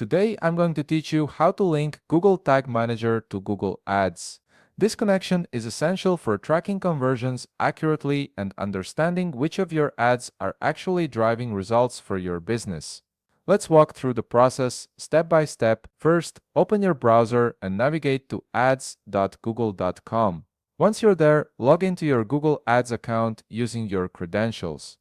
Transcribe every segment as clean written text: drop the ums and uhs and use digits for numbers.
Today, I'm going to teach you how to link Google Tag Manager to Google Ads. This connection is essential for tracking conversions accurately and understanding which of your ads are actually driving results for your business. Let's walk through the process step by step. First, open your browser and navigate to ads.google.com. Once you're there, log into your Google Ads account using your credentials.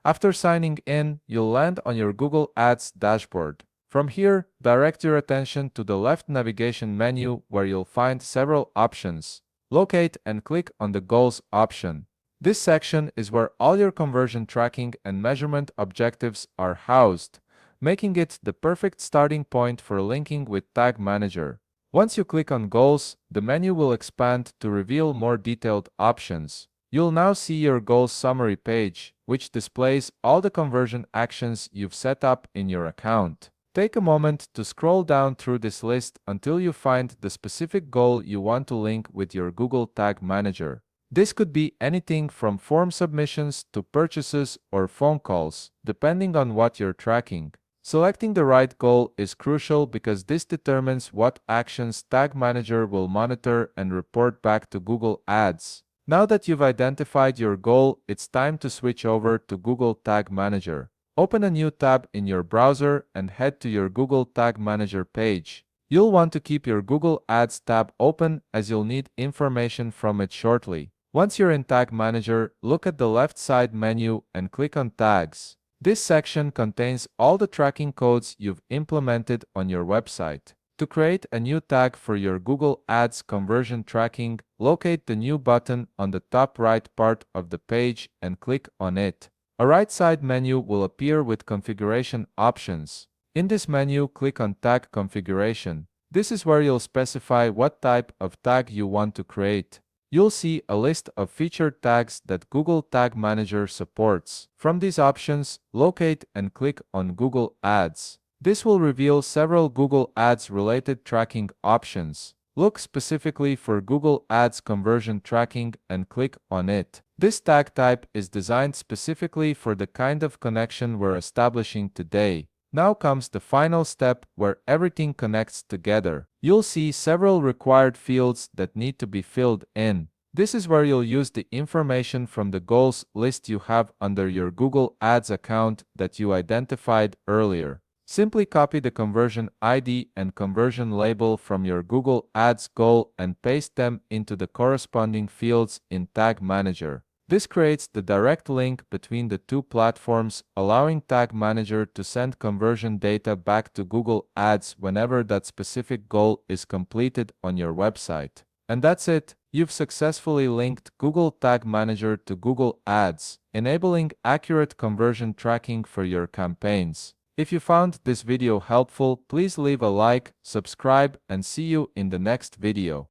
After signing in, you'll land on your Google Ads dashboard. From here, direct your attention to the left navigation menu where you'll find several options. Locate and click on the Goals option. This section is where all your conversion tracking and measurement objectives are housed, making it the perfect starting point for linking with Tag Manager. Once you click on Goals, the menu will expand to reveal more detailed options. You'll now see your Goals summary page, which displays all the conversion actions you've set up in your account. Take a moment to scroll down through this list until you find the specific goal you want to link with your Google Tag Manager. This could be anything from form submissions to purchases or phone calls, depending on what you're tracking. Selecting the right goal is crucial because this determines what actions Tag Manager will monitor and report back to Google Ads. Now that you've identified your goal, it's time to switch over to Google Tag Manager. Open a new tab in your browser and head to your Google Tag Manager page. You'll want to keep your Google Ads tab open as you'll need information from it shortly. Once you're in Tag Manager, look at the left side menu and click on Tags. This section contains all the tracking codes you've implemented on your website. To create a new tag for your Google Ads conversion tracking, locate the New button on the top right part of the page and click on it. A right side menu will appear with configuration options. In this menu, click on Tag Configuration. This is where you'll specify what type of tag you want to create. You'll see a list of featured tags that Google Tag Manager supports. From these options, locate and click on Google Ads. This will reveal several Google Ads related tracking options. Look specifically for Google Ads conversion tracking and click on it. This tag type is designed specifically for the kind of connection we're establishing today. Now comes the final step where everything connects together. You'll see several required fields that need to be filled in. This is where you'll use the information from the goals list you have under your Google Ads account that you identified earlier. Simply copy the conversion ID and conversion label from your Google Ads goal and paste them into the corresponding fields in Tag Manager. This creates the direct link between the two platforms, allowing Tag Manager to send conversion data back to Google Ads whenever that specific goal is completed on your website. And that's it. You've successfully linked Google Tag Manager to Google Ads, enabling accurate conversion tracking for your campaigns. If you found this video helpful, please leave a like, subscribe, and see you in the next video.